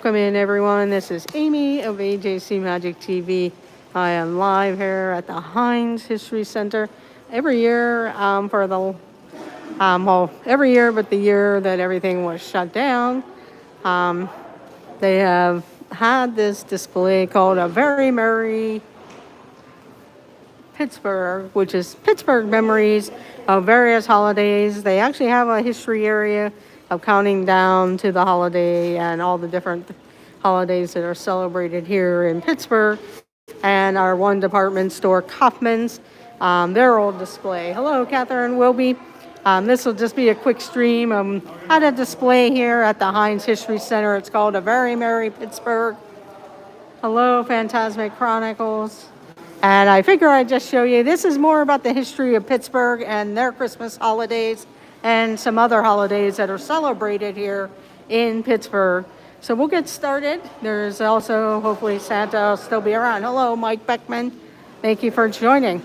welcome in everyone. This is Amy of AJC Magic TV. I am live here at the Heinz History Center every year every year but the year that everything was shut down. They have had this display called A Very Merry Pittsburgh, which is Pittsburgh memories of various holidays. They actually have a history area of counting down to the holiday and all the different holidays that are celebrated here in Pittsburgh. And our one department store, Kaufman's, their old display. Hello, Catherine Wilby. This will just be a quick stream at a display here at the Heinz History Center. It's called A Very Merry Pittsburgh. Hello, Phantasmic Chronicles. And I figure I'd just show you, this is more about the history of Pittsburgh and their Christmas holidays and some other holidays that are celebrated here in Pittsburgh. So we'll get started. There's also, hopefully Santa will still be around. Hello, Mike Beckman. Thank you for joining.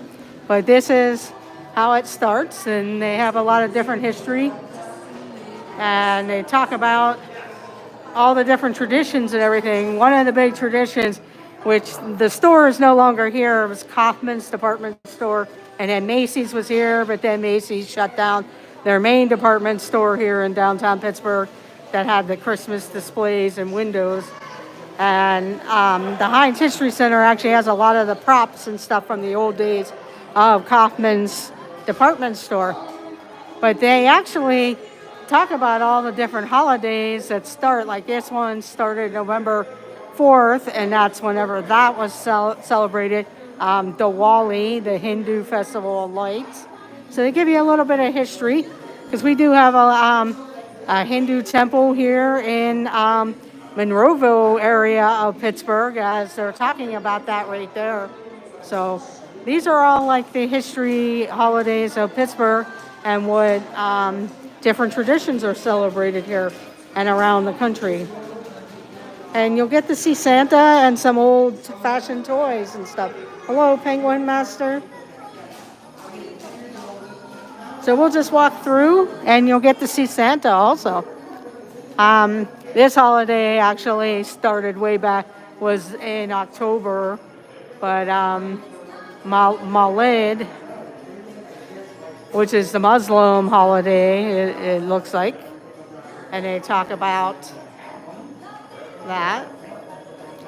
But this is how it starts, and they have a lot of different history. And they talk about all the different traditions and everything. One of the big traditions, which the store is no longer here, it was Kaufman's department store. And then Macy's was here, but then Macy's shut down their main department store here in downtown Pittsburgh that had the Christmas displays and windows. And the Heinz History Center actually has a lot of the props and stuff from the old days of Kaufman's department store. But they actually talk about all the different holidays that start, like this one started November 4th, and that's whenever that was celebrated. Diwali, the Hindu Festival of Lights. So they give you a little bit of history, because we do have a Hindu temple here in Monroeville area of Pittsburgh, as they're talking about that right there. So these are all like the history holidays of Pittsburgh and what different traditions are celebrated here and around the country. And you'll get to see Santa and some old-fashioned toys and stuff. Hello, Penguin Master. So we'll just walk through, and you'll get to see Santa also. This holiday actually started way back, was in October, but Mawlid, which is the Muslim holiday, it looks like, and they talk about that,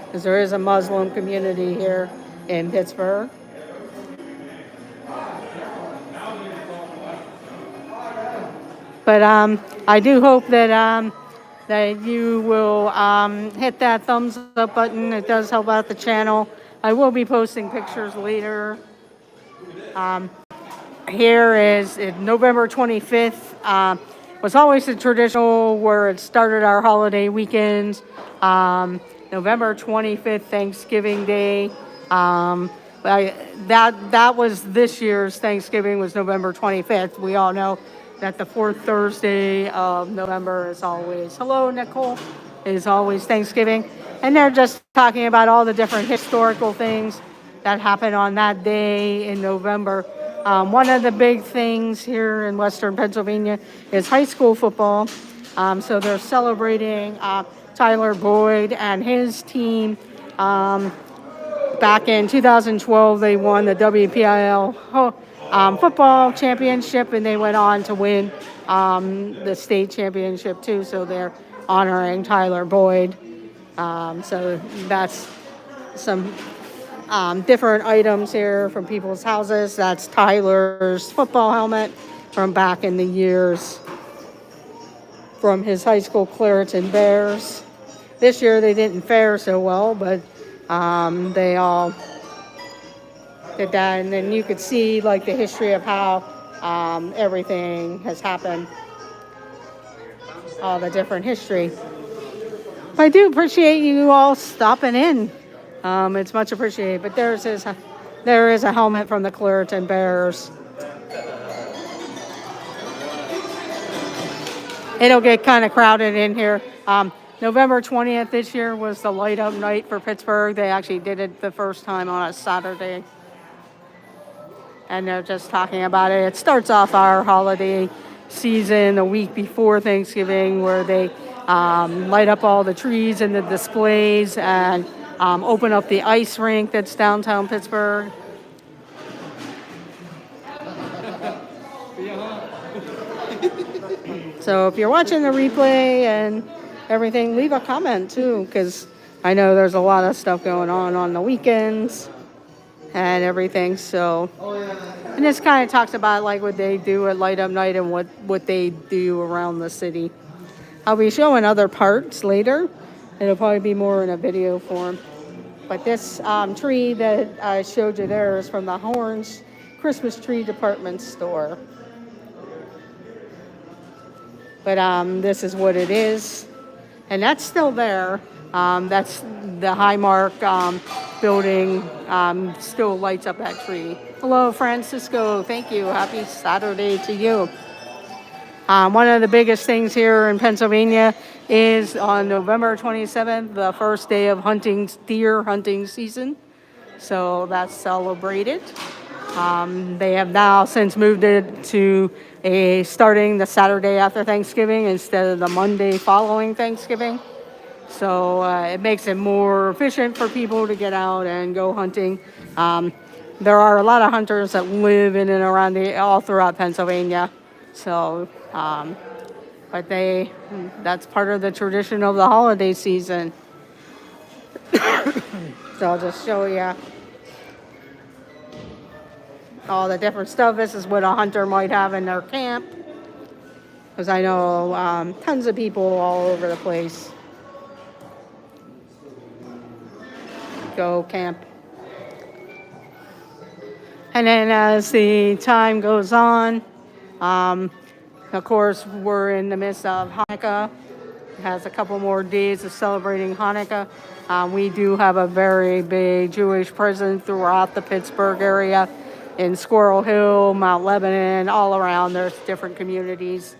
because there is a Muslim community here in Pittsburgh. But I do hope that you will hit that thumbs up button. It does help out the channel. I will be posting pictures later. Here is November 25th. Was always the traditional where it started our holiday weekends. November 25th, Thanksgiving Day. That was this year's Thanksgiving was November 25th. We all know that the fourth Thursday of November is always, hello, Nicole, is always Thanksgiving. And they're just talking about all the different historical things that happen on that day in November. One of the big things here in Western Pennsylvania is high school football. So they're celebrating Tyler Boyd and his team. Back in 2012, they won the WPIL football championship, and they went on to win the state championship too. So they're honoring Tyler Boyd. So that's some different items here from people's houses. That's Tyler's football helmet from back in the years from his high school Clareton Bears. This year they didn't fare so well, but they all did that. And then you could see like the history of how everything has happened, all the different history. I do appreciate you all stopping in. It's much appreciated. But there is a helmet from the Clareton Bears. It'll get kind of crowded in here. November 20th this year was the light up night for Pittsburgh. They actually did it the first time on a Saturday. And they're just talking about it. It starts off our holiday season a week before Thanksgiving, where they light up all the trees and the displays, and open up the ice rink that's downtown Pittsburgh. So if you're watching the replay and everything, leave a comment too, because I know there's a lot of stuff going on the weekends and everything. So, and this kind of talks about like what they do at Light Up Night and what they do around the city. I'll be showing other parts later. It'll probably be more in a video form. But this tree that I showed you there is from the Horns Christmas Tree Department Store. But this is what it is. And that's still there. That's the Highmark building still lights up that tree. Hello, Francisco. Thank you. Happy Saturday to you. One of the biggest things here in Pennsylvania is on November 27th, the first day of deer hunting season. So that's celebrated. They have now since moved it to starting the Saturday after Thanksgiving instead of the Monday following Thanksgiving. So it makes it more efficient for people to get out and go hunting. There are a lot of hunters that live in and around all throughout Pennsylvania. So, but that's part of the tradition of the holiday season. So I'll just show you all the different stuff. This is what a hunter might have in their camp. Because I know tons of people all over the place go camp. And then as the time goes on, of course, we're in the midst of Hanukkah. It has a couple more days of celebrating Hanukkah. We do have a very big Jewish presence throughout the Pittsburgh area. In Squirrel Hill, Mount Lebanon, all around, there's different communities.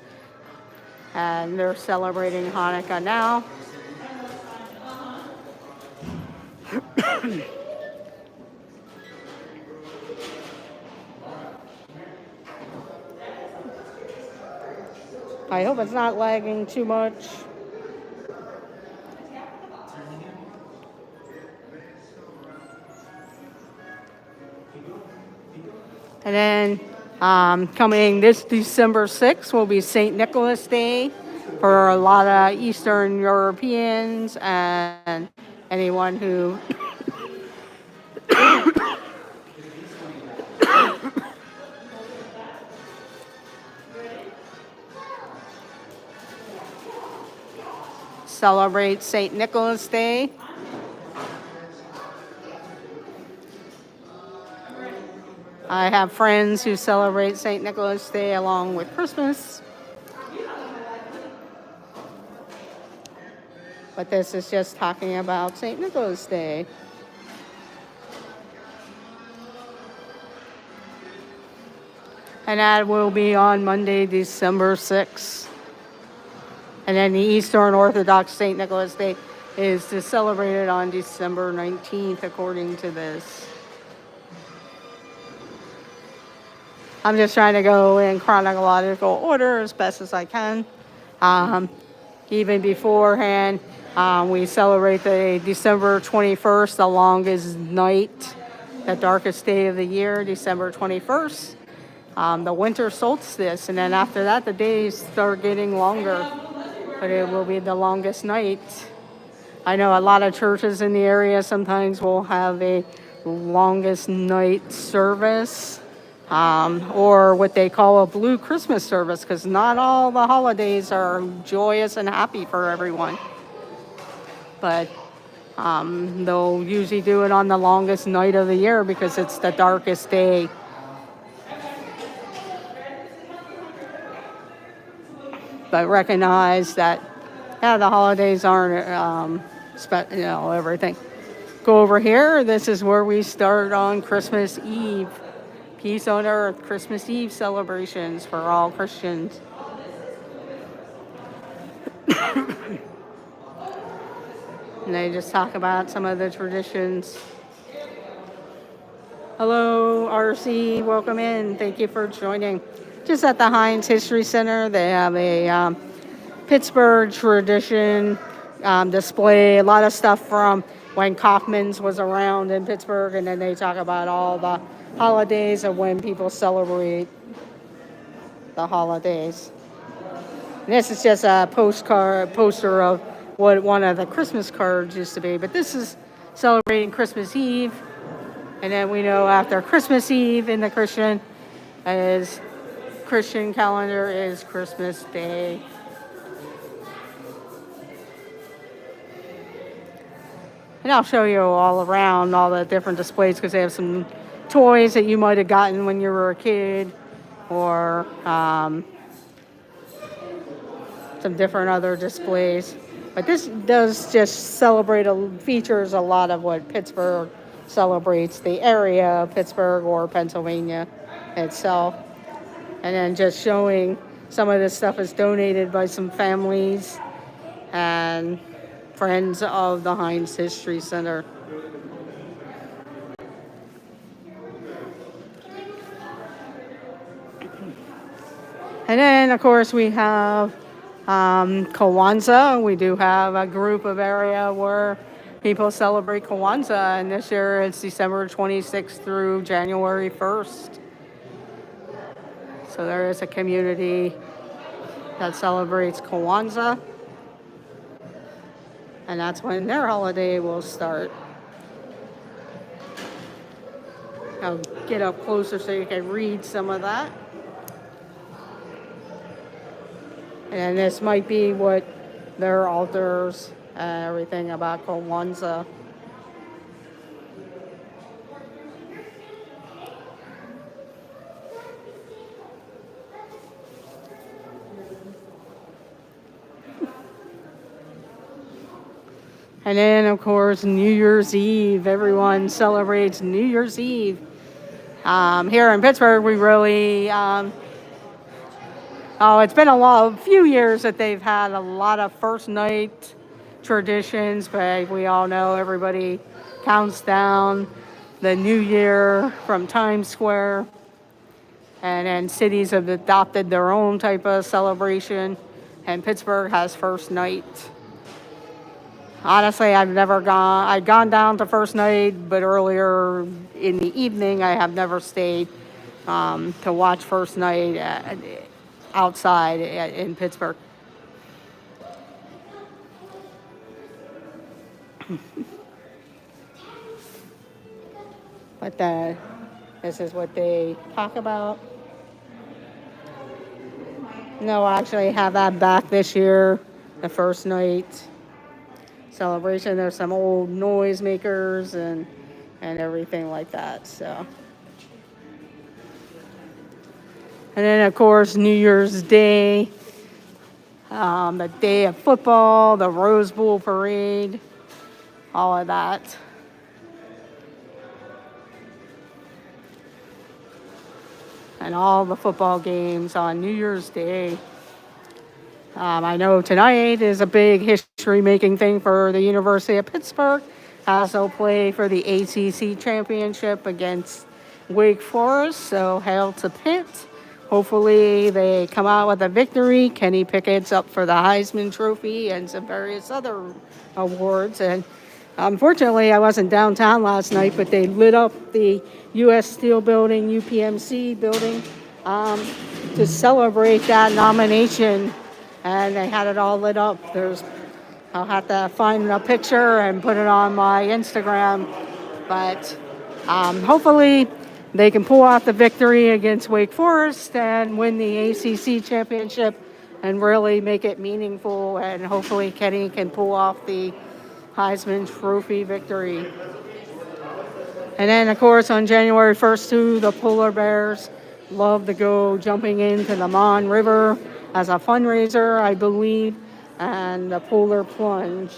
And they're celebrating Hanukkah now. I hope it's not lagging too much. And then coming this December 6th will be St. Nicholas Day for a lot of Eastern Europeans and anyone who celebrates St. Nicholas Day. I have friends who celebrate St. Nicholas Day along with Christmas. But this is just talking about St. Nicholas Day. And that will be on Monday, December 6th. And then the Eastern Orthodox St. Nicholas Day is celebrated on December 19th, according to this. I'm just trying to go in chronological order as best as I can. Even beforehand, we celebrate the December 21st, the longest night, the darkest day of the year, December 21st, the winter solstice. And then after that, the days start getting longer, but it will be the longest night. I know a lot of churches in the area sometimes will have a longest night service. Or what they call a blue Christmas service, because not all the holidays are joyous and happy for everyone. But they'll usually do it on the longest night of the year because it's the darkest day. But recognize that, the holidays aren't, everything. Go over here. This is where we start on Christmas Eve. Peace on Earth, Christmas Eve celebrations for all Christians. And they just talk about some of the traditions. Hello, RC, welcome in. Thank you for joining. Just at the Heinz History Center, they have a Pittsburgh tradition display, a lot of stuff from when Kaufman's was around in Pittsburgh, and then they talk about all the holidays and when people celebrate the holidays. And this is just a poster of what one of the Christmas cards used to be, but this is celebrating Christmas Eve, and then we know after Christmas Eve in the Christian calendar is Christmas Day. And I'll show you all around all the different displays because they have some toys that you might have gotten when you were a kid, or some different other displays. But this does just features a lot of what Pittsburgh celebrates, the area of Pittsburgh or Pennsylvania itself. And then just showing some of this stuff is donated by some families and friends of the Heinz History Center. And then, of course, we have Kwanzaa. We do have a group of area where people celebrate Kwanzaa, and this year it's December 26th through January 1st. So there is a community that celebrates Kwanzaa, and that's when their holiday will start. I'll get up closer so you can read some of that. And this might be what their altars and everything about Kwanzaa. And then, of course, New Year's Eve. Everyone celebrates New Year's Eve. Here in Pittsburgh, we really... it's been a few years that they've had a lot of first night traditions, but we all know everybody counts down the new year from Times Square, and then cities have adopted their own type of celebration, and Pittsburgh has first night. Honestly, I've gone down to first night, but earlier in the evening, I have never stayed to watch first night outside in Pittsburgh. But this is what they talk about. No, I actually have that back this year, the first night celebration. There's some old noisemakers and everything like that. So. And then, of course, New Year's Day, the day of football, the Rose Bowl parade, all of that. And all the football games on New Year's Day. I know tonight is a big history-making thing for the University of Pittsburgh, as they'll play for the ACC championship against Wake Forest, so hail to Pitt. Hopefully they come out with a victory. Kenny Pickett's up for the Heisman Trophy and some various other awards. And unfortunately, I wasn't downtown last night, but they lit up the U.S. Steel building, UPMC building, to celebrate that nomination. And they had it all lit up. I'll have to find a picture and put it on my Instagram. But hopefully they can pull off the victory against Wake Forest and win the ACC championship and really make it meaningful. And hopefully Kenny can pull off the Heisman Trophy victory. And then, of course, on January 1st, too, the polar bears love to go jumping into the Mon River as a fundraiser, I believe, and the polar plunge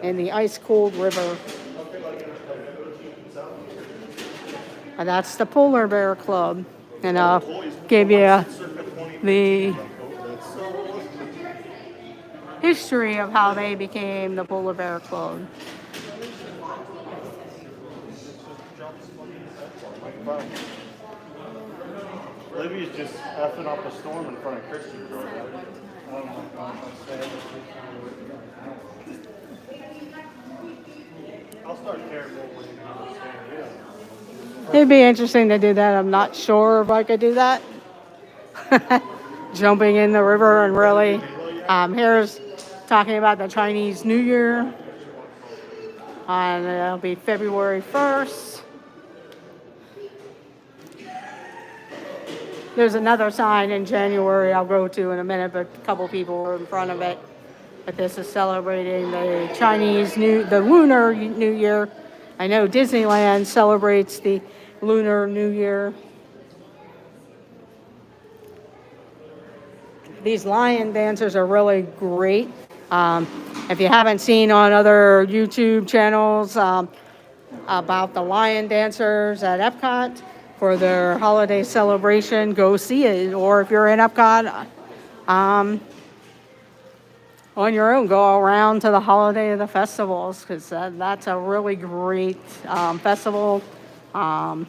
in the ice-cold river. And that's the Polar Bear Club. And I'll give you the history of how they became the Polar Bear Club. Libby's just effing up a storm in front of Christian's right now. Oh my gosh, I'm sad. I'll start careful when you understand. It'd be interesting to do that. I'm not sure if I could do that. Jumping in the river and really. Here's talking about the Chinese New Year. And it'll be February 1st. There's another sign in January I'll go to in a minute, but a couple people are in front of it. But this is celebrating the the Lunar New Year. I know Disneyland celebrates the Lunar New Year. These lion dancers are really great. If you haven't seen on other YouTube channels about the lion dancers at Epcot for their holiday celebration, go see it. Or if you're in Epcot on your own, go around to the holiday of the festivals, because that's a really great festival. And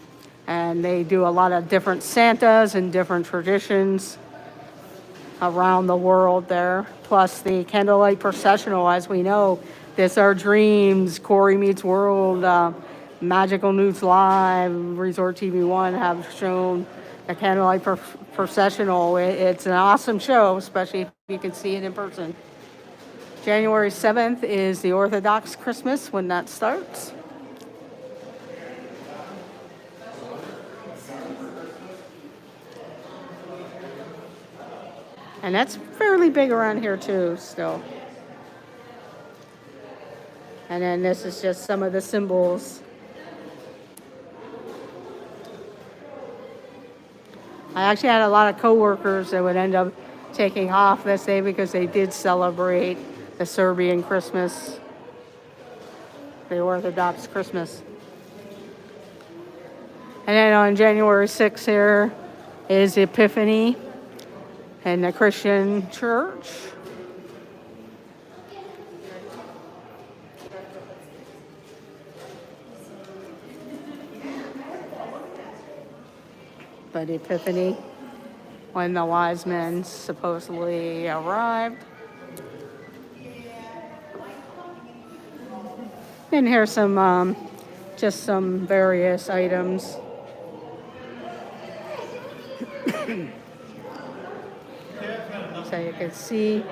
they do a lot of different Santas and different traditions around the world there. Plus the candlelight processional, as we know. This Our Dreams, Corey Meets World, Magical News Live, Resort TV 1 have shown the candlelight processional. It's an awesome show, especially if you can see it in person. January 7th is the Orthodox Christmas when that starts. And that's fairly big around here too, still. And then this is just some of the symbols. I actually had a lot of coworkers that would end up taking off this day because they did celebrate the Serbian Christmas, the Orthodox Christmas. And then on January 6th here is Epiphany in the Christian church. But Epiphany, when the wise men supposedly arrived. And here's some, just some various items. So you can see.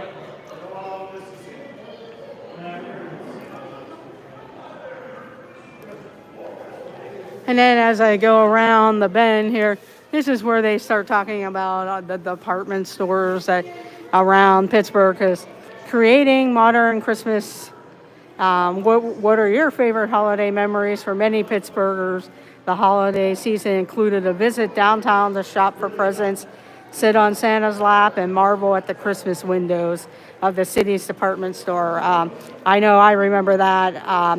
And then as I go around the bend here, this is where they start talking about the department stores that around Pittsburgh, because creating modern Christmas. What are your favorite holiday memories? For many Pittsburghers, the holiday season included a visit downtown to shop for presents, sit on Santa's lap, and marvel at the Christmas windows of the city's department store. I know I remember that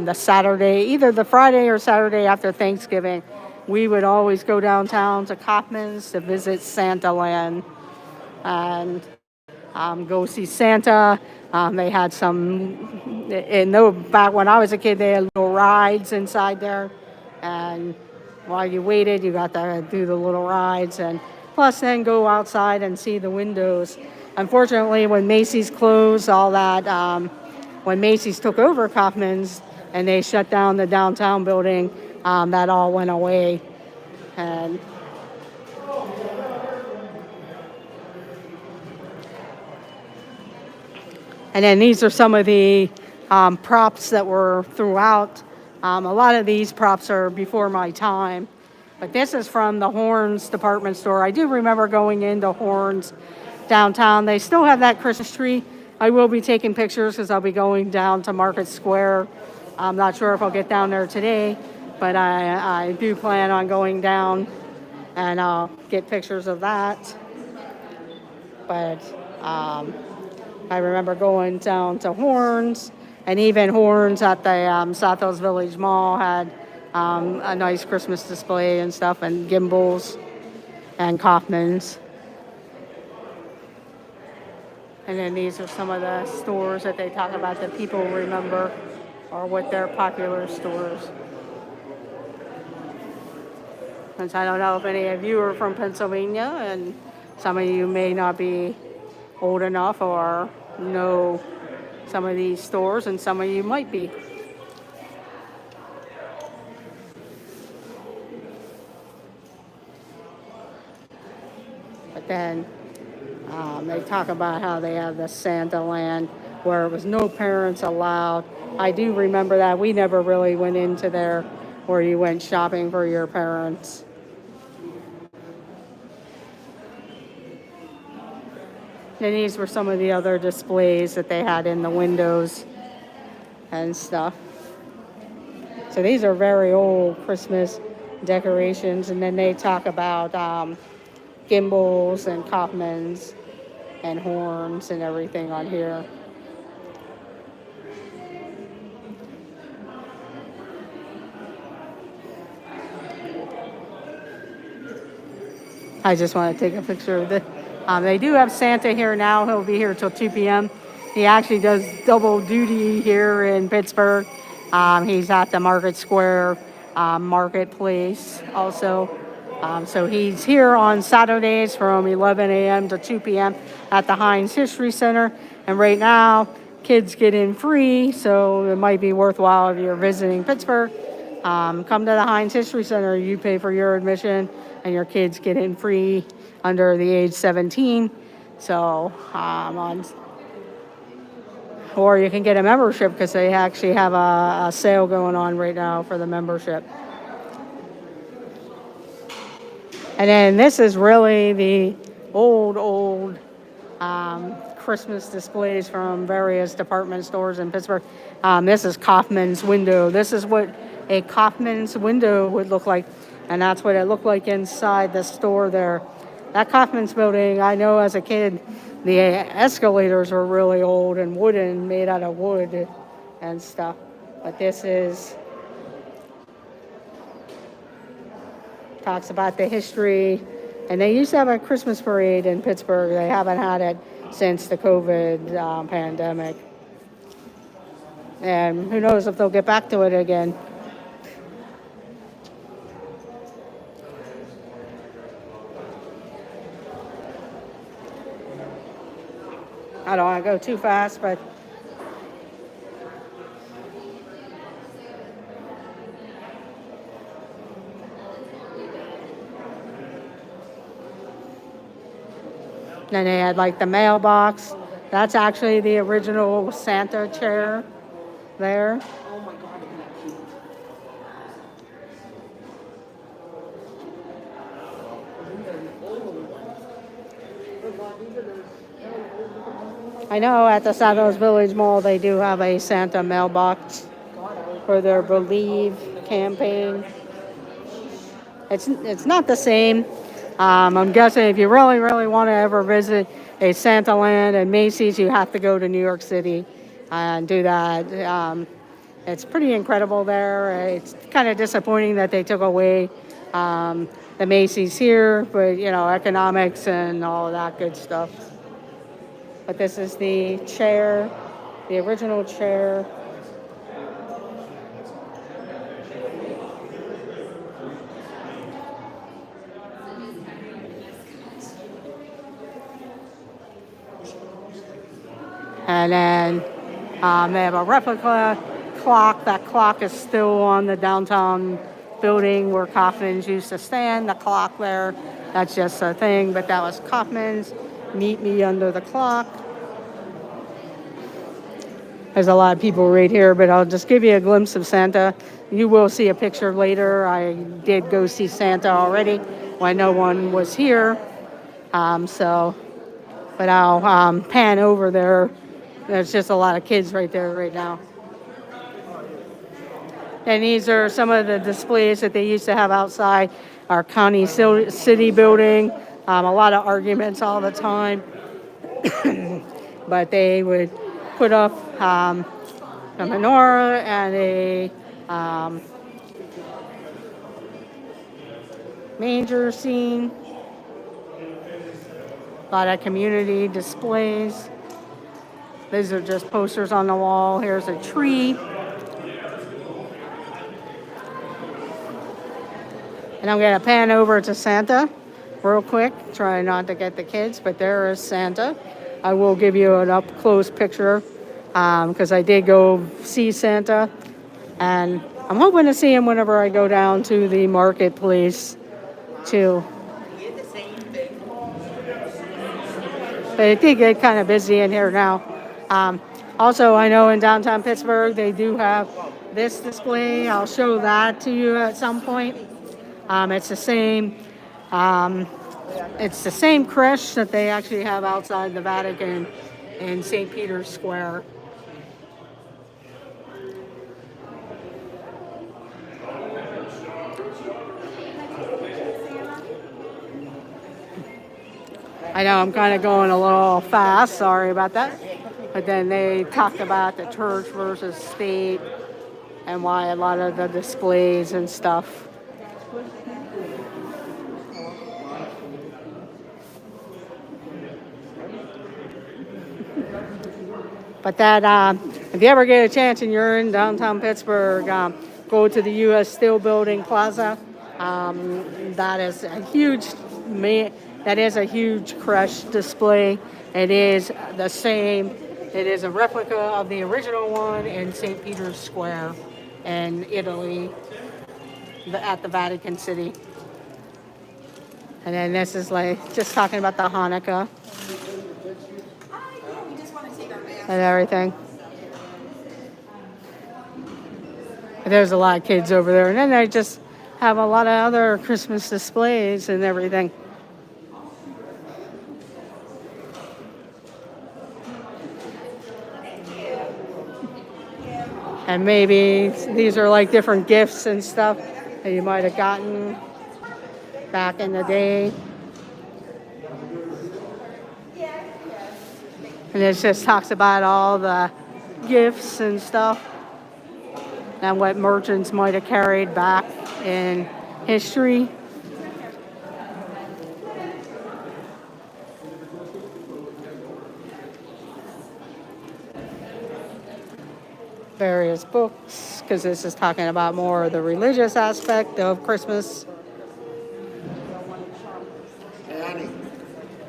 the Saturday, either the Friday or Saturday after Thanksgiving, we would always go downtown to Kaufman's to visit Santaland and go see Santa. They had some, back when I was a kid, they had little rides inside there. And while you waited, you got to do the little rides and plus then go outside and see the windows. Unfortunately, when Macy's closed, all that, when Macy's took over Kaufman's and they shut down the downtown building, that all went away. And then these are some of the props that were throughout. A lot of these props are before my time. But this is from the Horns department store. I do remember going into Horns downtown. They still have that Christmas tree. I will be taking pictures because I'll be going down to Market Square. I'm not sure if I'll get down there today, but I do plan on going down and I'll get pictures of that. But I remember going down to Horns, and even Horns at the South Hills Village Mall had a nice Christmas display and stuff, and Gimbals and Kaufman's. And then these are some of the stores that they talk about that people remember or what their popular stores. Since I don't know if any of you are from Pennsylvania, and some of you may not be old enough or know some of these stores, and some of you might be. But then they talk about how they have the Santa Land where it was no parents allowed. I do remember that. We never really went into there where you went shopping for your parents. And these were some of the other displays that they had in the windows and stuff. So these are very old Christmas decorations. And then they talk about gimbals and Kaufmans and horns and everything on here. I just want to take a picture of it. They do have Santa here now. He'll be here till 2 p.m. He actually does double duty here in Pittsburgh. He's at the Market Square Marketplace also. So he's here on Saturdays from 11 a.m. to 2 p.m. at the Heinz History Center. And right now, kids get in free, so it might be worthwhile if you're visiting Pittsburgh. Come to the Heinz History Center. You pay for your admission, and your kids get in free under the age 17. So, or you can get a membership because they actually have a sale going on right now for the membership. And then this is really the old Christmas displays from various department stores in Pittsburgh. This is Kaufman's window. This is what a Kaufman's window would look like. And that's what it looked like inside the store there. That Kaufman's building, I know as a kid, the escalators were really old and wooden, made out of wood and stuff. But this talks about the history. And they used to have a Christmas parade in Pittsburgh. They haven't had it since the COVID pandemic. And who knows if they'll get back to it again. I don't want to go too fast, but then they had like the mailbox. That's actually the original Santa chair there. Oh my God, isn't that cute? These are the old ones. Oh God, these are those I know at the Saddles Village Mall they do have a Santa mailbox for their Believe campaign. It's not the same. I'm guessing if you really want to ever visit a Santa Land and Macy's, you have to go to New York City and do that. It's pretty incredible there. It's kind of disappointing that they took away the Macy's here, but you know, economics and all of that good stuff. But this is the chair, the original chair. And then they have a replica clock. That clock is still on the downtown building where Kaufman's used to stand. The clock there, that's just a thing, but that was Kaufman's. Meet me under the clock. There's a lot of people right here, but I'll just give you a glimpse of Santa. You will see a picture later. I did go see Santa already when no one was here. But I'll pan over there. There's just a lot of kids right there right now. And these are some of the displays that they used to have outside our county city building. A lot of arguments all the time. But they would put up a menorah and a manger scene. A lot of community displays. These are just posters on the wall. Here's a tree. And I'm going to pan over to Santa real quick. Try not to get the kids, but there is Santa. I will give you an up-close picture because I did go see Santa. And I'm hoping to see him whenever I go down to the marketplace too. But it did get kind of busy in here now. Also, I know in downtown Pittsburgh they do have this display. I'll show that to you at some point. It's the same. It's the same creche that they actually have outside the Vatican in St. Peter's Square. I know I'm kind of going a little fast, sorry about that. But then they talked about the church versus state and why a lot of the displays and stuff. But that, if you ever get a chance and you're in downtown Pittsburgh, go to the U.S. Steel Building Plaza. That is a huge creche display. It is the same. It is a replica of the original one in St. Peter's Square in Italy, at the Vatican City. And then this is like just talking about the Hanukkah and everything. And there's a lot of kids over there. And then they just have a lot of other Christmas displays and everything. And maybe these are like different gifts and stuff that you might have gotten back in the day. And it just talks about all the gifts and stuff and what merchants might have carried back in history. Various books, because this is talking about more of the religious aspect of Christmas. Hey, honey,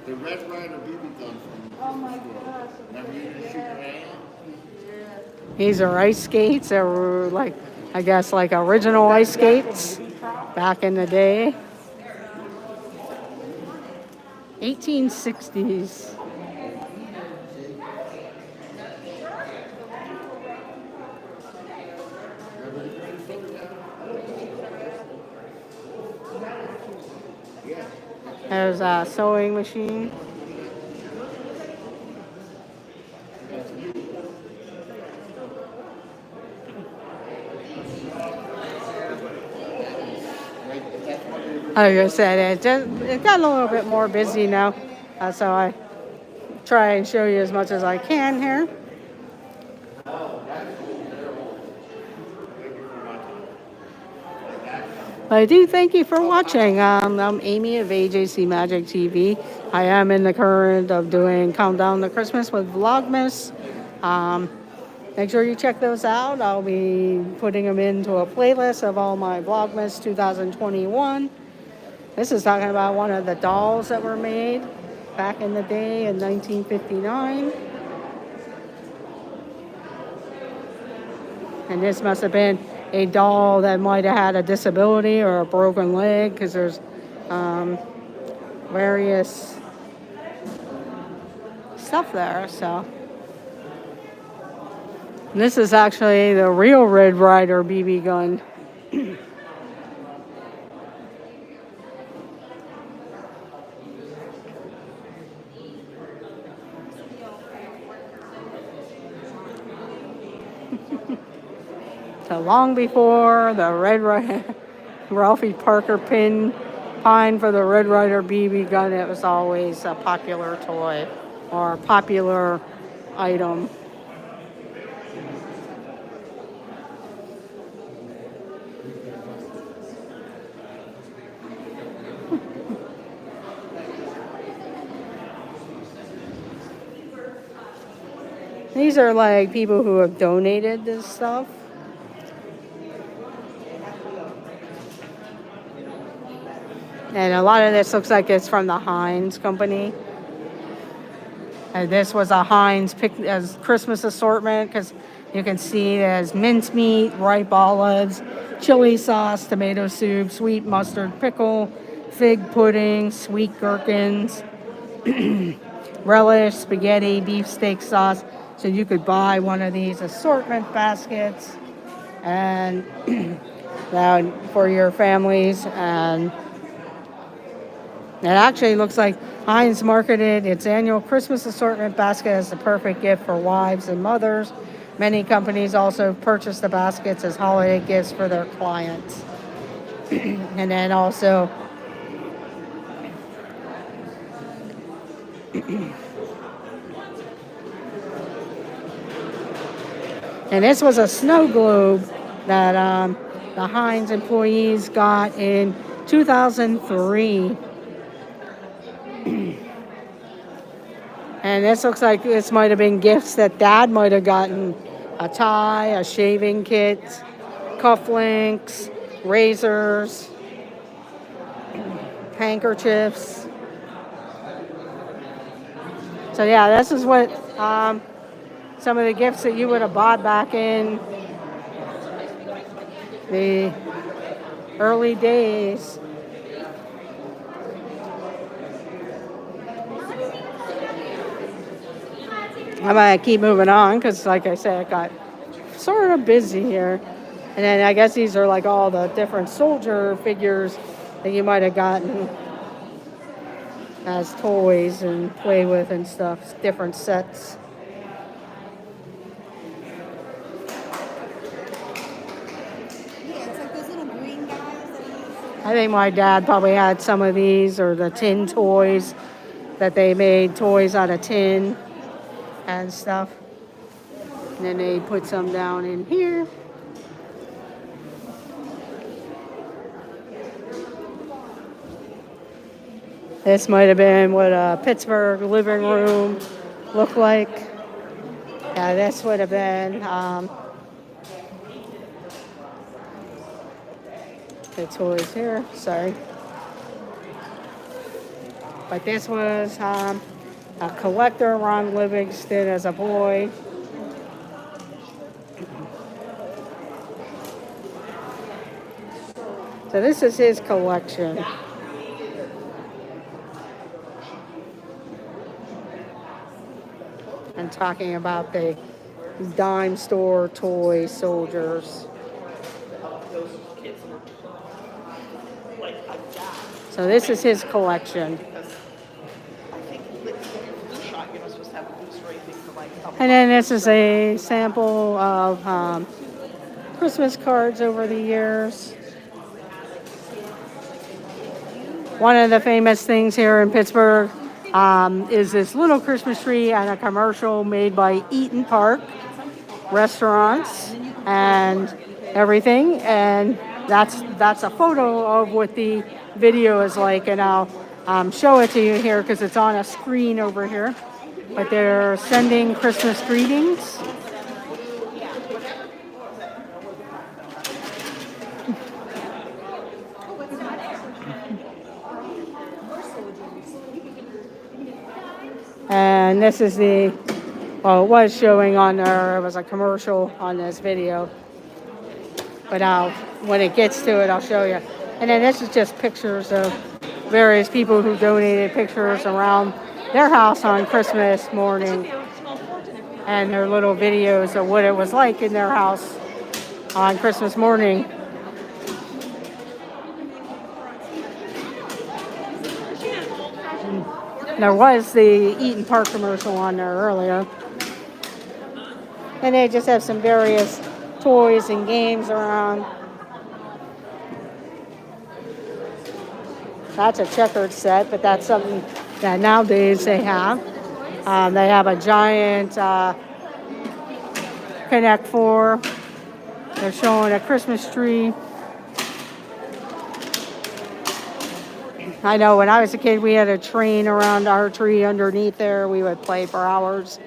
the Red Ryder BB gun from. Oh my gosh. Remember you used to shoot your These are ice skates that were like, I guess, like original ice skates back in the day. 1860s. There's a sewing machine. Like I said, it got a little bit more busy now, so I try and show you as much as I can here. I do thank you for watching. I'm Amy of AJC Magic TV. I am in the current of doing Countdown to Christmas with Vlogmas. Make sure you check those out. I'll be putting them into a playlist of all my Vlogmas 2021. This is talking about one of the dolls that were made back in the day in 1959. And this must have been a doll that might have had a disability or a broken leg, because there's various stuff there. So this is actually the real Red Ryder BB gun. So long before the Red Ryder, Ralphie Parker pine for the Red Ryder BB gun, it was always a popular toy or a popular item. These are like people who have donated this stuff. And a lot of this looks like it's from the Heinz company. And this was a Heinz as Christmas assortment because you can see there's mincemeat, ripe olives, chili sauce, tomato soup, sweet mustard pickle, fig pudding, sweet gherkins, relish, spaghetti, beefsteak sauce. So you could buy one of these assortment baskets and for your families. And it actually looks like Heinz marketed its annual Christmas assortment basket as the perfect gift for wives and mothers. Many companies also purchase the baskets as holiday gifts for their clients. And then also, and this was a snow globe that the Heinz employees got in 2003. And this looks like this might have been gifts that Dad might have gotten. A tie, a shaving kit, cufflinks, razors, handkerchiefs. So yeah, this is what some of the gifts that you would have bought back in the early days. I'm going to keep moving on because, like I said, it got sort of busy here. And then I guess these are like all the different soldier figures that you might have gotten as toys and play with and stuff, different sets. I think my dad probably had some of these, or the tin toys that they made toys out of tin and stuff. And then they put some down in here. This might have been what a Pittsburgh living room looked like. Yeah, this would have been the toys here. Sorry. But this was a collector, Ron Livingston, as a boy. So this is his collection. And talking about the dime store toy soldiers. So this is his collection. And then this is a sample of Christmas cards over the years. One of the famous things here in Pittsburgh is this little Christmas tree and a commercial made by Eaton Park restaurants and everything. And that's a photo of what the video is like. And I'll show it to you here because it's on a screen over here. But they're sending Christmas greetings. And this is it was showing on there. It was a commercial on this video. But when it gets to it, I'll show you. And then this is just pictures of various people who donated pictures around their house on Christmas morning. And their little videos of what it was like in their house on Christmas morning. There was the Eaton Park commercial on there earlier. And they just have some various toys and games around. That's a checkered set, but that's something that nowadays they have. They have a giant Connect 4. They're showing a Christmas tree. I know when I was a kid, we had a train around our tree underneath there. We would play for hours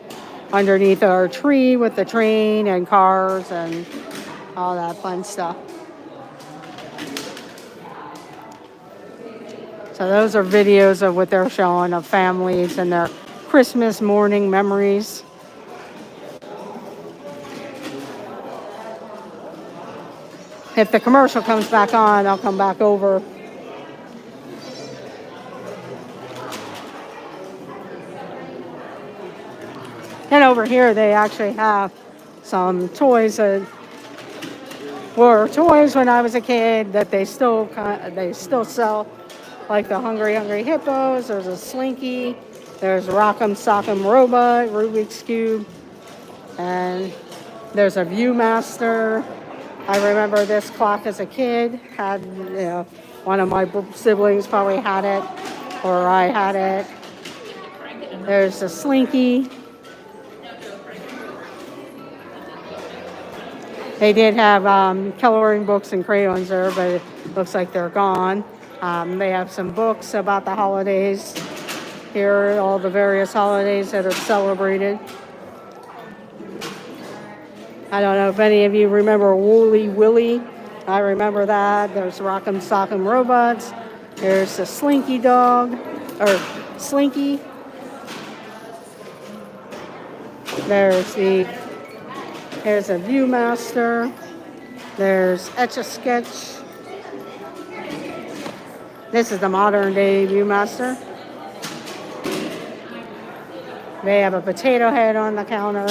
underneath our tree with the train and cars and all that fun stuff. So those are videos of what they're showing of families and their Christmas morning memories. If the commercial comes back on, I'll come back over. And over here, they actually have some toys that were toys when I was a kid that they still sell, like the Hungry Hippos. There's a Slinky. There's Rock'em Sock'em Robot, Rubik's Cube, and there's a Viewmaster. I remember this clock as a kid. Had one of my siblings probably had it, or I had it. There's a Slinky. They did have coloring books and crayons there, but it looks like they're gone. They have some books about the holidays. Here are all the various holidays that are celebrated. I don't know if any of you remember Wooly Willy. I remember that. There's Rock'em Sock'em Robots. There's the Slinky Dog, or Slinky. There's a Viewmaster. There's Etch-a-Sketch. This is the modern day Viewmaster. They have a potato head on the counter.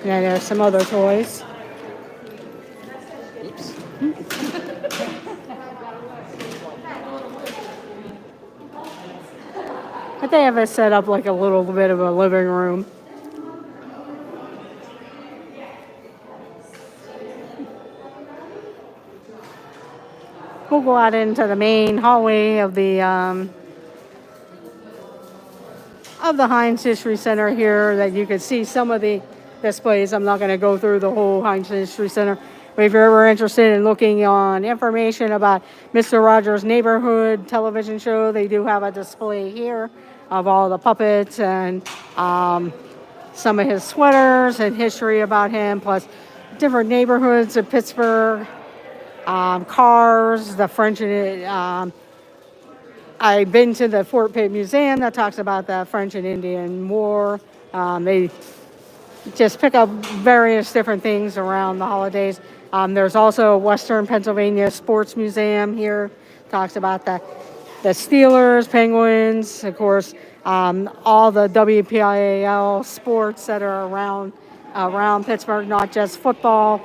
And there's some other toys. Oops. But they have it set up like a little bit of a living room. We'll go out into the main hallway of the Heinz History Center here, that you can see some of the displays. I'm not going to go through the whole Heinz History Center. But if you're ever interested in looking on information about Mr. Rogers' Neighborhood television show, they do have a display here of all the puppets and some of his sweaters and history about him, plus different neighborhoods of Pittsburgh, cars, the French. I've been to the Fort Pitt Museum that talks about the French and Indian War. They just pick up various different things around the holidays. There's also a Western Pennsylvania Sports Museum here. Talks about the Steelers, Penguins, of course, all the WPIAL sports that are around Pittsburgh, not just football.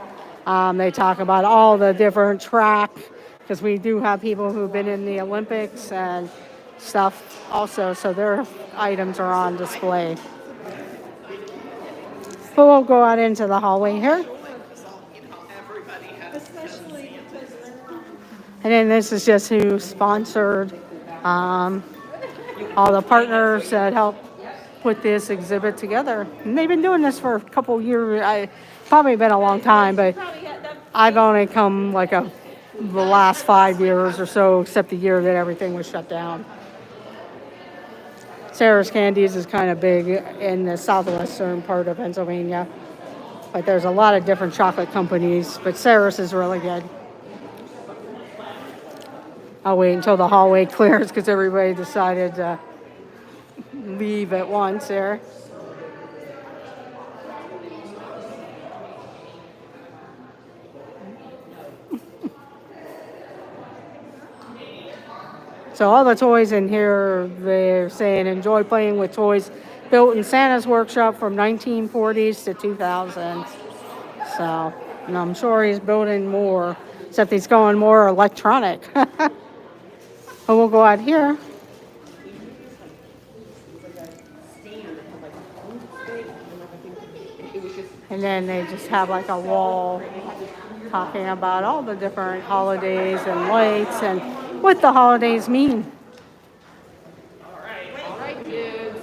They talk about all the different track, because we do have people who've been in the Olympics and stuff also, so their items are on display. But we'll go out into the hallway here. And then this is just who sponsored all the partners that helped put this exhibit together. And they've been doing this for a couple years. Probably been a long time, but I've only come like the last 5 years or so, except the year that everything was shut down. Sarah's Candies is kind of big in the southwestern part of Pennsylvania, but there's a lot of different chocolate companies, but Sarah's is really good. I'll wait until the hallway clears because everybody decided to leave at once there. So all the toys in here, they're saying enjoy playing with toys built in Santa's workshop from 1940s to 2000s. So, and I'm sure he's building more, except he's going more electronic. But we'll go out here. And then they just have like a wall talking about all the different holidays and lights and what the holidays mean. All right, kids.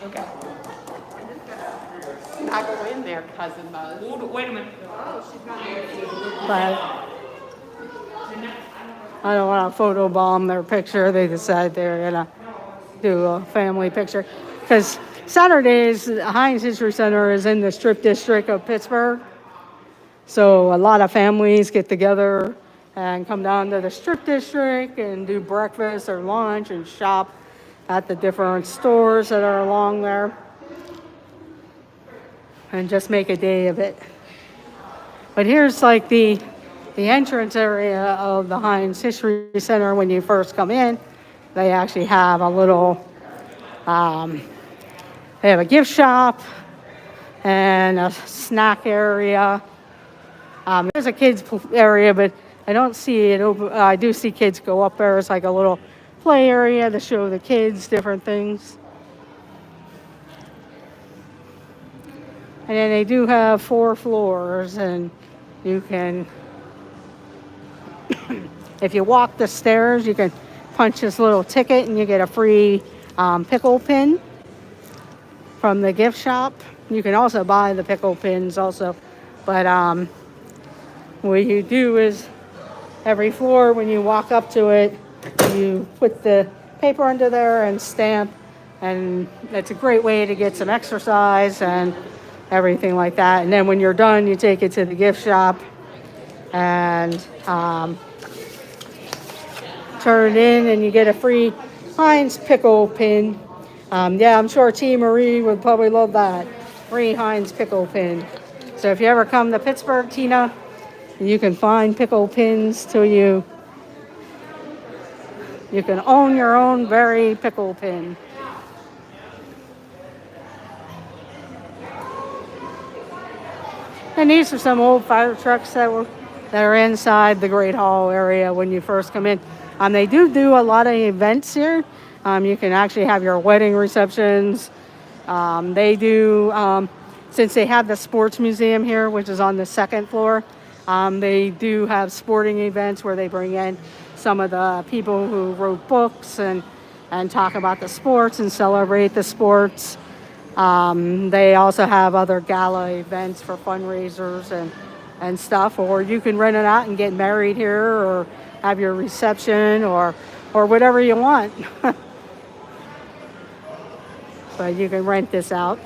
Okay. Not go in there, cousin Buzz. Wait a minute. But I don't want to photobomb their picture. They decided they're going to do a family picture. because Saturdays, Heinz History Center is in the Strip District of Pittsburgh. So a lot of families get together and come down to the Strip District and do breakfast or lunch and shop at the different stores that are along there and just make a day of it. But here's like the entrance area of the Heinz History Center when you first come in. They actually have a little, they have a gift shop and a snack area. There's a kids area, but I don't see it open. I do see kids go up there. It's like a little play area to show the kids different things. And then they do have 4 floors, and you can, if you walk the stairs, you can punch this little ticket and you get a free pickle pin from the gift shop. You can also buy the pickle pins also, but what you do is every floor when you walk up to it, you put the paper under there and stamp, and it's a great way to get some exercise and everything like that. And then when you're done, you take it to the gift shop and turn it in, and you get a free Heinz pickle pin. Yeah, I'm sure T. Marie would probably love that. Free Heinz pickle pin. So if you ever come to Pittsburgh, Tina, you can find pickle pins till you can own your own very pickle pin. And these are some old fire trucks that are inside the Great Hall area when you first come in. They do a lot of events here. You can actually have your wedding receptions. They do, since they have the sports museum here, which is on the 2nd floor, they do have sporting events where they bring in some of the people who wrote books and talk about the sports and celebrate the sports. They also have other gala events for fundraisers and stuff, or you can rent it out and get married here or have your reception or whatever you want. But you can rent this out.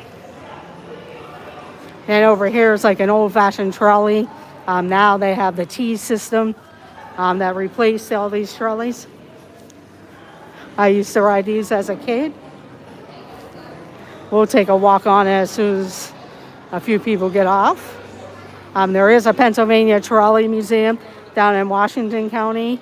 And over here is like an old-fashioned trolley. Now they have the T system that replaced all these trolleys. I used to ride these as a kid. We'll take a walk on it as soon as a few people get off. There is a Pennsylvania Trolley Museum down in Washington County.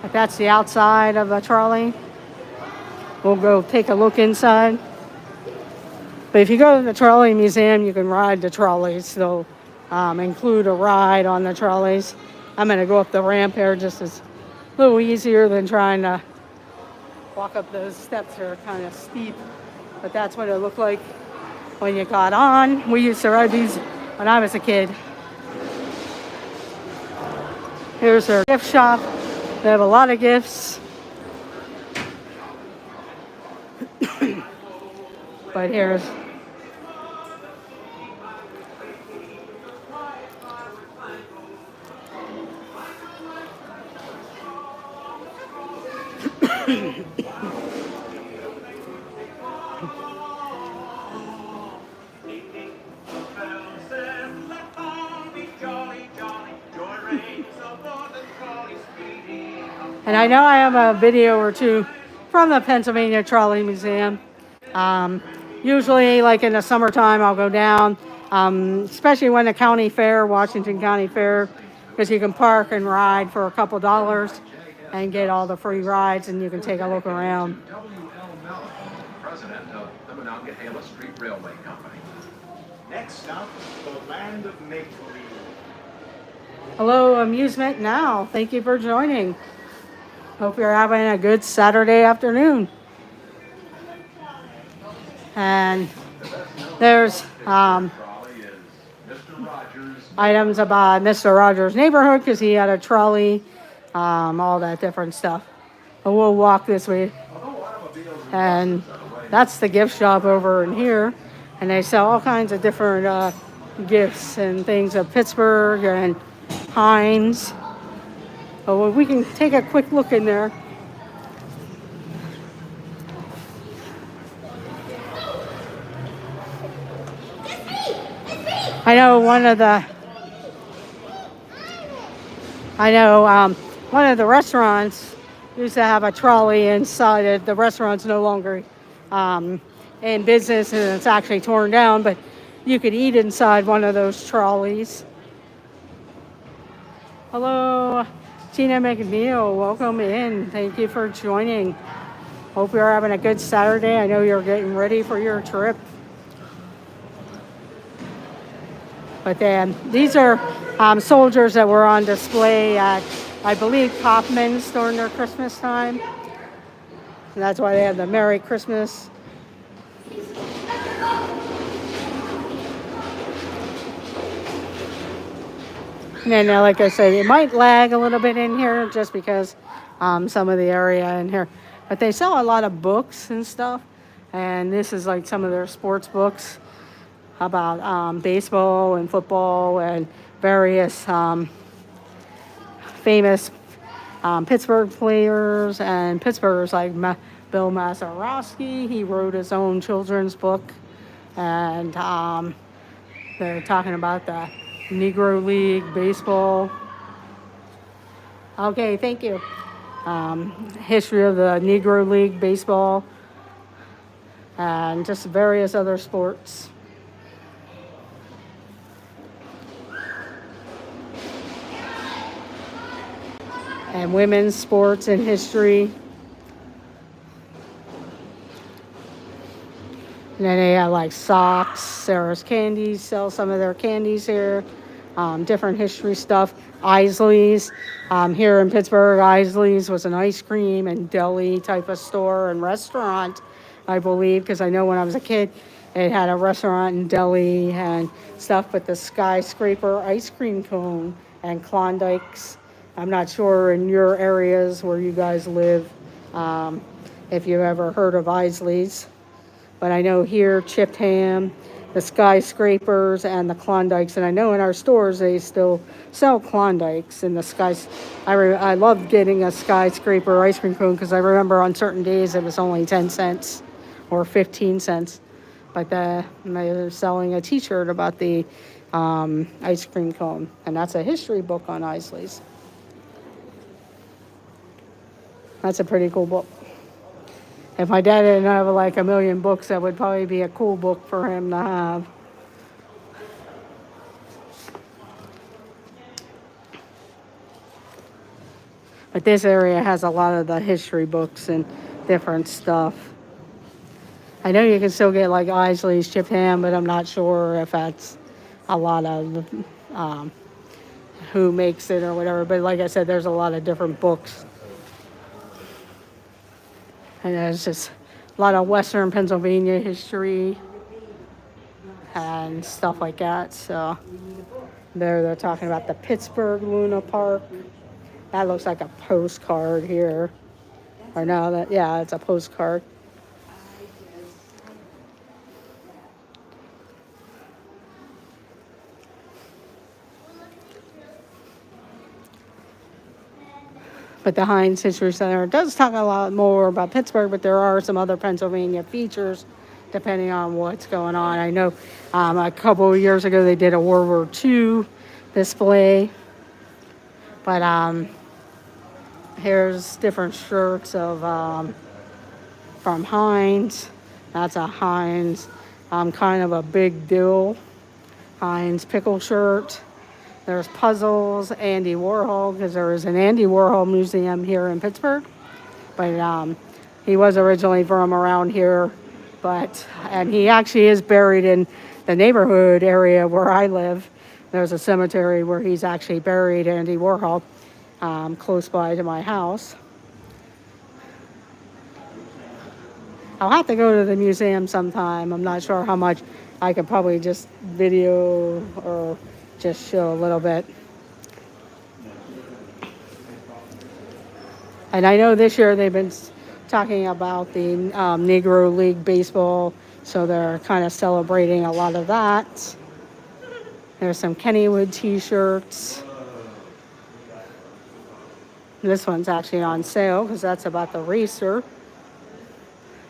But that's the outside of the trolley. We'll go take a look inside. But if you go to the Trolley Museum, you can ride the trolleys. They'll include a ride on the trolleys. I'm going to go up the ramp here, just as a little easier than trying to walk up those steps. They're kind of steep, but that's what it looked like when you got on. We used to ride these when I was a kid. Here's their gift shop. They have a lot of gifts. But here's and I know I have a video or two from the Pennsylvania Trolley Museum. Usually, like in the summertime, I'll go down, especially when the county fair, Washington County Fair, because you can park and ride for a couple dollars and get all the free rides, and you can take a look around. President of the Monongahela Street Railway Company. Next up, the land of make-believe. Hello, Amusement Now. Thank you for joining. Hope you're having a good Saturday afternoon. And there's items about Mr. Rogers' neighborhood because he had a trolley, all that different stuff. But we'll walk this way. And that's the gift shop over in here. And they sell all kinds of different gifts and things of Pittsburgh and Heinz. Oh, well, we can take a quick look in there. I know one of the one of the restaurants used to have a trolley inside it. The restaurant's no longer in business and it's actually torn down, but you could eat inside one of those trolleys. Hello, Tina McNeil. Welcome in. Thank you for joining. Hope you're having a good Saturday. I know you're getting ready for your trip. But then these are soldiers that were on display at, I believe, Kaufman's during their Christmas time. And that's why they have the Merry Christmas. And then, like I said, it might lag a little bit in here just because some of the area in here. But they sell a lot of books and stuff. And this is like some of their sports books about baseball and football and various famous Pittsburgh players and Pittsburghers like Bill Mazeroski. He wrote his own children's book, and they're talking about the Negro League baseball. Okay, thank you. History of the Negro League baseball and just various other sports. And women's sports and history. And then they have like socks, Sarah's Candies, sell some of their candies here. Different history stuff. Isley's, here in Pittsburgh, Isley's was an ice cream and deli type of store and restaurant, I believe, because I know when I was a kid, it had a restaurant and deli and stuff, but the skyscraper ice cream cone and Klondikes. I'm not sure in your areas where you guys live, if you've ever heard of Isley's. But I know here, chipped ham, the skyscrapers, and the Klondikes. And I know in our stores, they still sell Klondikes in the skies. I love getting a skyscraper ice cream cone because I remember on certain days it was only 10 cents or 15 cents. But they're selling a T-shirt about the ice cream cone. And that's a history book on Isley's. That's a pretty cool book. If my dad didn't have like a million books, that would probably be a cool book for him to have. But this area has a lot of the history books and different stuff. I know you can still get like Isley's chipped ham, but I'm not sure if that's a lot of who makes it or whatever. But like I said, there's a lot of different books. And there's just a lot of Western Pennsylvania history and stuff like that. So they're talking about the Pittsburgh Luna Park. That looks like a postcard here. Or no, yeah, it's a postcard. But the Heinz History Center does talk a lot more about Pittsburgh, but there are some other Pennsylvania features depending on what's going on. I know a couple of years ago they did a World War II display. But here's different shirts of from Heinz. That's a Heinz, kind of a big deal. Heinz Pickle shirt. There's puzzles, Andy Warhol, because there is an Andy Warhol museum here in Pittsburgh. But he was originally from around here, and he actually is buried in the neighborhood area where I live. There's a cemetery where he's actually buried, Andy Warhol, close by to my house. I'll have to go to the museum sometime. I'm not sure how much. I could probably just video or just show a little bit. And I know this year they've been talking about the Negro League baseball, so they're kind of celebrating a lot of that. There's some Kennywood T-Shirts. This one's actually on sale because that's about the racer.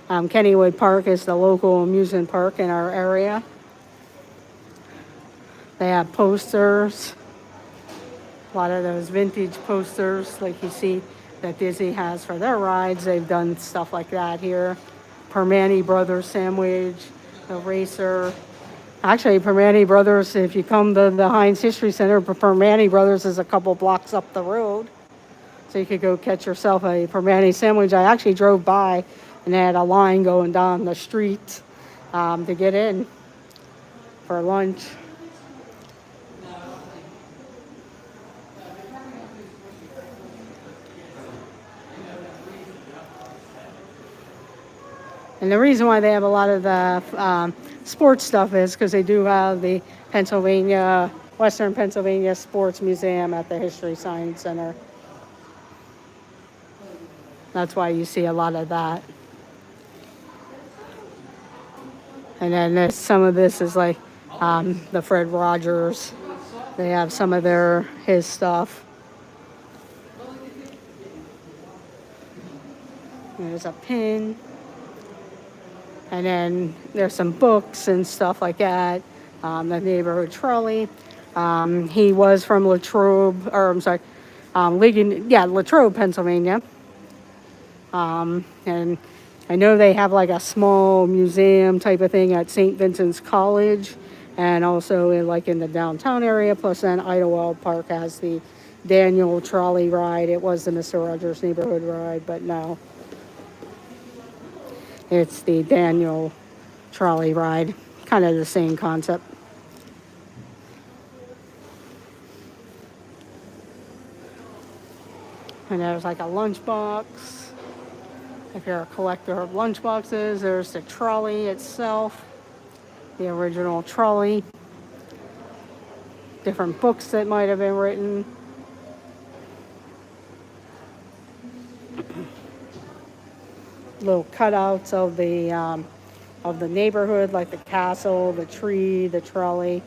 Kennywood Park is the local amusement park in our area. They have posters, a lot of those vintage posters like you see that Disney has for their rides. They've done stuff like that here. Permane Brothers Sandwich, the racer. Actually, Permane Brothers, if you come to the Heinz History Center, Permane Brothers is a couple blocks up the road. So you could go catch yourself a Permane sandwich. I actually drove by and they had a line going down the street to get in for lunch. And the reason why they have a lot of the sports stuff is because they do have the Western Pennsylvania Sports Museum at the History Science Center. That's why you see a lot of that. And then some of this is like the Fred Rogers. They have some of his stuff. There's a pin. And then there's some books and stuff like that. The neighborhood trolley. He was from Latrobe, Latrobe, Pennsylvania. And I know they have like a small museum type of thing at St. Vincent's College, and also in the downtown area. Plus, then Idlewild Park has the Daniel trolley ride. It was the Mr. Rogers neighborhood ride, but no. It's the Daniel trolley ride, kind of the same concept. And there's like a lunchbox. If you're a collector of lunchboxes, there's the trolley itself, the original trolley. Different books that might have been written. Little cutouts of the neighborhood, like the castle, the tree, the trolley.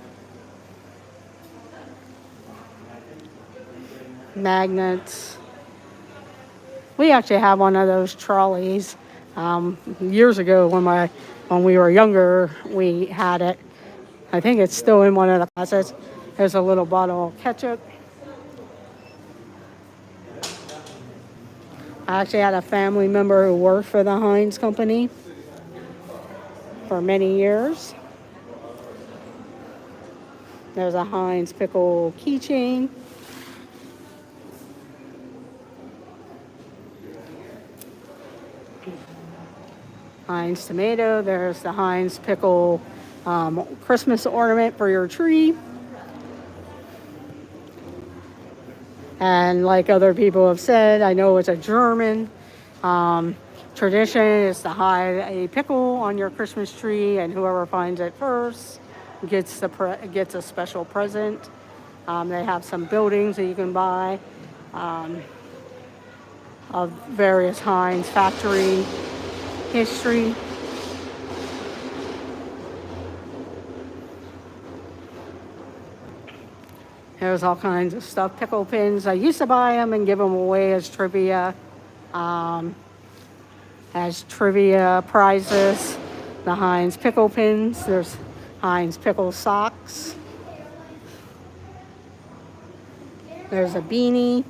Magnets. We actually have one of those trolleys. Years ago when we were younger, we had it. I think it's still in one of the closets. There's a little bottle of ketchup. I actually had a family member who worked for the Heinz company for many years. There's a Heinz Pickle keychain. Heinz tomato. There's the Heinz Pickle Christmas ornament for your tree. And like other people have said, I know it's a German tradition is to hide a pickle on your Christmas tree, and whoever finds it first gets a special present. They have some buildings that you can buy of various Heinz factory history. There's all kinds of stuff. Pickle pins. I used to buy them and give them away as trivia prizes. The Heinz pickle pins. There's Heinz pickle socks. There's a beanie.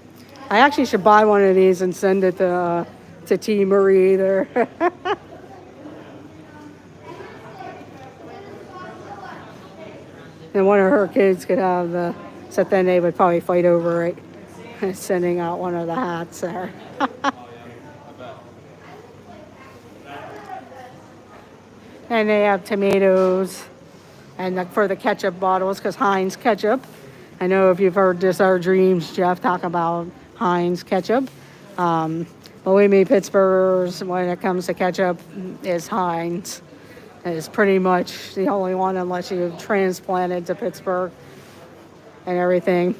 I actually should buy one of these and send it to T. Marie either. And one of her kids could have except then they would probably fight over it. Sending out one of the hats there. And they have tomatoes and for the ketchup bottles, because Heinz ketchup. I know if you've heard This Our Dreams, Jeff talk about Heinz ketchup. Believe me, Pittsburghers, when it comes to ketchup, is Heinz. It's pretty much the only one unless you've transplanted to Pittsburgh and everything.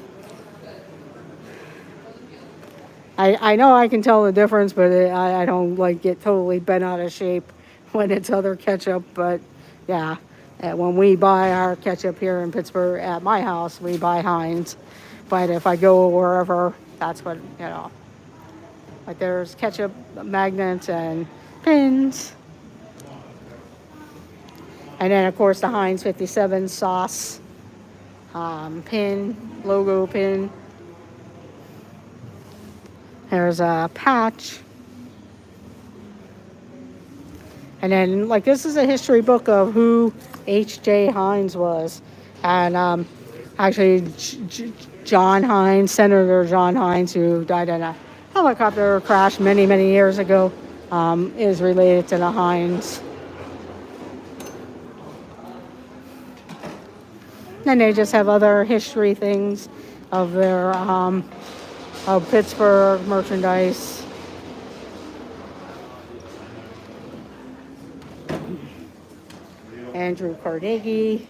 I know I can tell the difference, but I don't get totally bent out of shape when it's other ketchup. But yeah, when we buy our ketchup here in Pittsburgh at my house, we buy Heinz. But if I go wherever, that's what, Like there's ketchup magnets and pins. And then of course the Heinz 57 sauce pin, logo pin. There's a patch. And then like this is a history book of who H.J. Heinz was. And actually John Heinz, Senator John Heinz, who died in a helicopter crash many, many years ago, is related to the Heinz. And they just have other history things of their of Pittsburgh merchandise. Andrew Carnegie.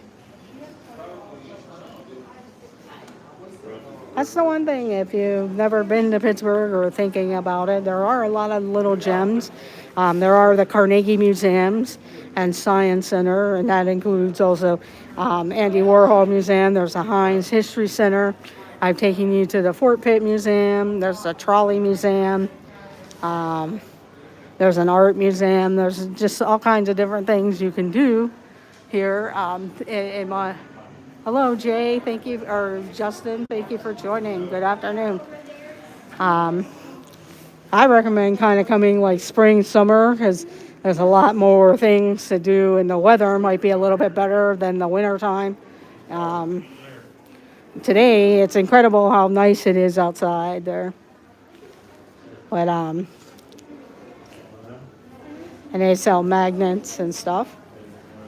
That's the one thing, if you've never been to Pittsburgh or thinking about it, there are a lot of little gems. There are the Carnegie Museums and Science Center, and that includes also Andy Warhol Museum. There's a Heinz History Center. I've taken you to the Fort Pitt Museum. There's a Trolley Museum. There's an art museum. There's just all kinds of different things you can do here in my... Hello, Jay. Thank you, or Justin. Thank you for joining. Good afternoon. I recommend kind of coming like spring, summer, because there's a lot more things to do, and the weather might be a little bit better than the winter time. Today, it's incredible how nice it is outside there. But and they sell magnets and stuff.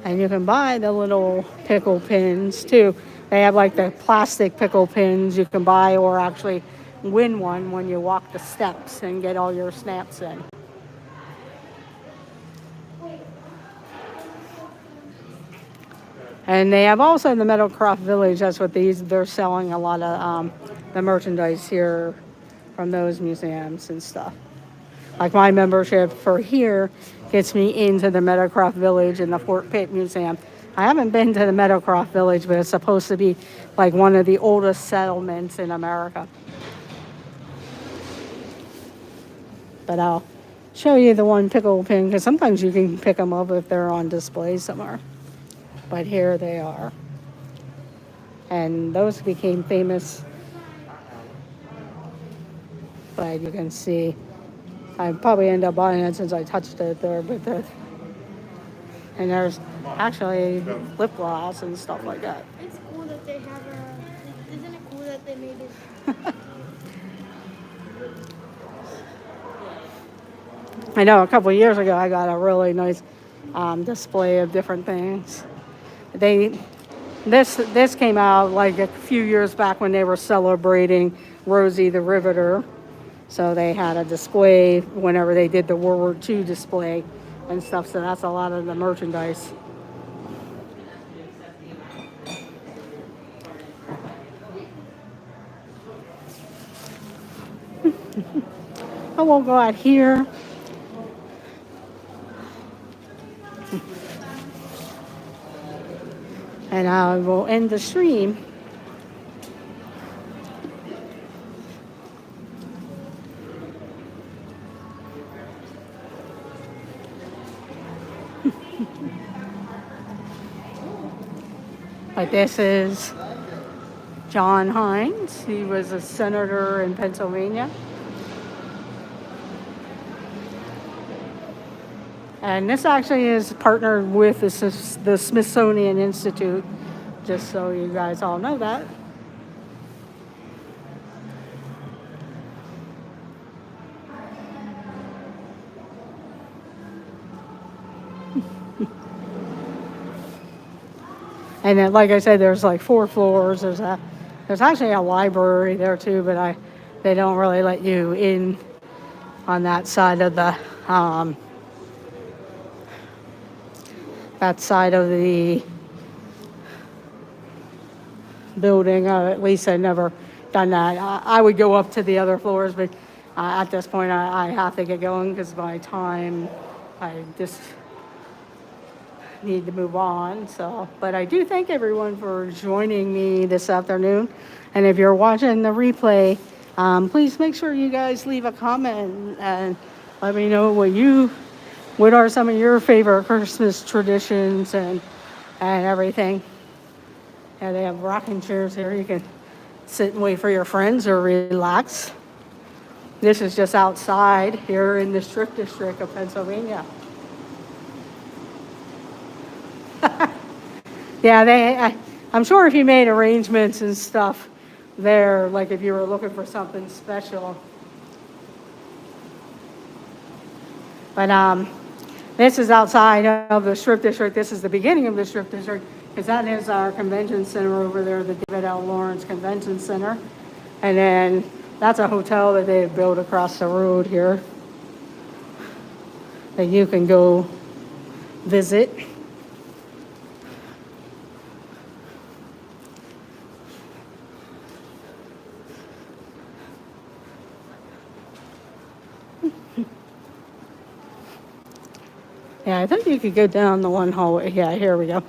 And you can buy the little pickle pins too. They have like the plastic pickle pins you can buy, or actually win one when you walk the steps and get all your snaps in. And they have also in the Meadowcroft Village, that's what they're selling a lot of the merchandise here from those museums and stuff. Like my membership for here gets me into the Meadowcroft Village and the Fort Pitt Museum. I haven't been to the Meadowcroft Village, but it's supposed to be like one of the oldest settlements in America. But I'll show you the one pickle pin, because sometimes you can pick them up if they're on display somewhere. But here they are. And those became famous. But you can see, I probably end up buying it since I touched it there. And there's actually lip gloss and stuff like that. It's cool that they have isn't it cool that they made it? I know a couple of years ago I got a really nice display of different things. This came out like a few years back when they were celebrating Rosie the Riveter. So they had a display whenever they did the World War II display and stuff. So that's a lot of the merchandise. I won't go out here. And I will end the stream. But this is John Heinz. He was a senator in Pennsylvania. And this actually is partnered with the Smithsonian Institute, just so you guys all know that. And then, like I said, there's like 4 floors. There's actually a library there too, but they don't really let you in on that side of the building. At least I've never done that. I would go up to the other floors, but at this point I have to get going because by time I just need to move on. So, but I do thank everyone for joining me this afternoon. And if you're watching the replay, Please make sure you guys leave a comment and let me know what are some of your favorite Christmas traditions and everything. Yeah, they have rocking chairs here. You can sit and wait for your friends or relax. This is just outside here in the Strip District of Pennsylvania. Yeah, I'm sure if you made arrangements and stuff there, like if you were looking for something special. But this is outside of the Strip District. This is the beginning of the Strip District because that is our convention center over there, the David L. Lawrence Convention Center. And then that's a hotel that they built across the road here that you can go visit. Yeah, I think you could go down the one hallway. Yeah, here we go.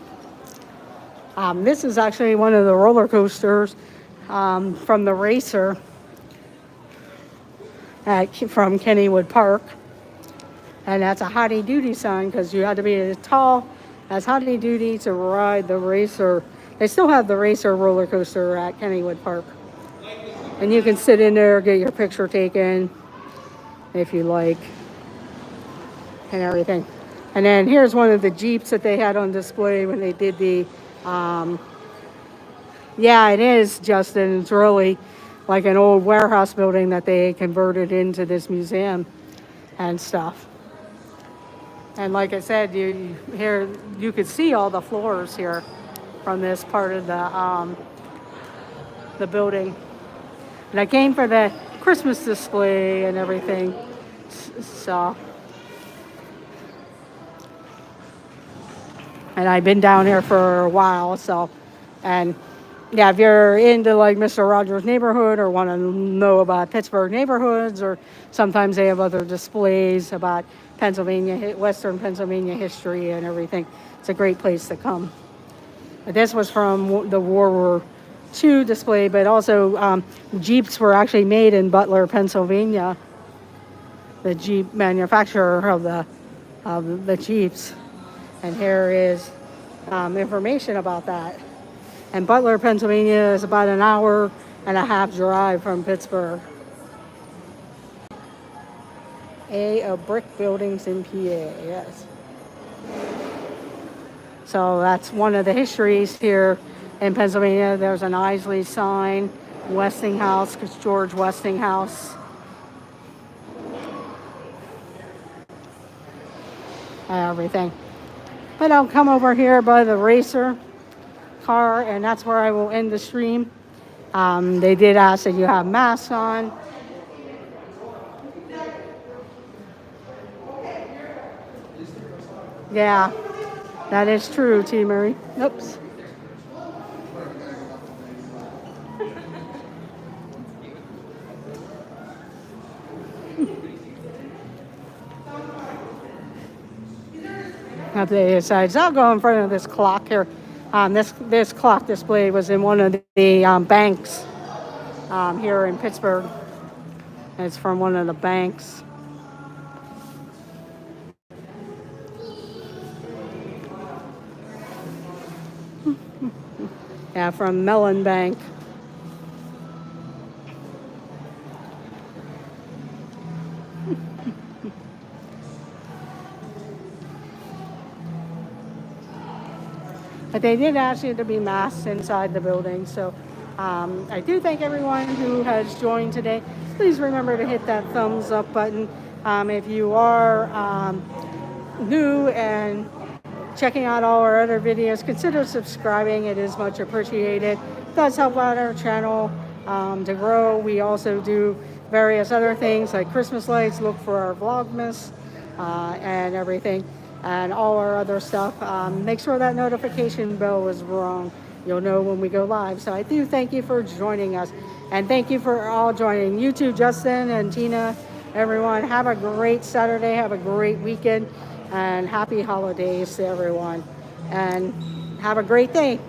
This is actually one of the roller coasters from the racer from Kennywood Park. And that's a hottie doody sign because you had to be as tall as hottie doody to ride the racer. They still have the racer roller coaster at Kennywood Park. And you can sit in there, get your picture taken if you like, and everything. And then here's one of the Jeeps that they had on display when they did the, yeah, it is, Justin. It's really like an old warehouse building that they converted into this museum and stuff. And like I said, you could see all the floors here from this part of the building. And I came for the Christmas display and everything, so. And I've been down here for a while, so, and yeah, if you're into like Mr. Rogers' Neighborhood or want to know about Pittsburgh neighborhoods, or sometimes they have other displays about Pennsylvania, Western Pennsylvania history and everything. It's a great place to come. But this was from the World War II display, but also Jeeps were actually made in Butler, Pennsylvania. The Jeep manufacturer of the Jeeps. And here is information about that. And Butler, Pennsylvania is about an hour and a half drive from Pittsburgh. Of brick buildings in PA, yes. So that's one of the histories here in Pennsylvania. There's an Isley sign, Westinghouse, because George Westinghouse. Everything. But I'll come over here by the racer car, and that's where I will end the stream. They did ask that you have masks on. Yeah, that is true, T. Murray. Oops. Up the other side. So I'll go in front of this clock here. This clock display was in one of the banks here in Pittsburgh. It's from one of the banks. Yeah, from Mellon Bank. But they did ask you to be masked inside the building. So I do thank everyone who has joined today. Please remember to hit that thumbs up button. If you are new and checking out all our other videos, consider subscribing. It is much appreciated. It does help out our channel to grow. We also do various other things like Christmas lights. Look for our Vlogmas and everything. And all our other stuff. Make sure that notification bell is wrong. You'll know when we go live. So I do thank you for joining us. And thank you for all joining. You too, Justin and Tina, everyone. Have a great Saturday. Have a great weekend. And happy holidays to everyone. And have a great day.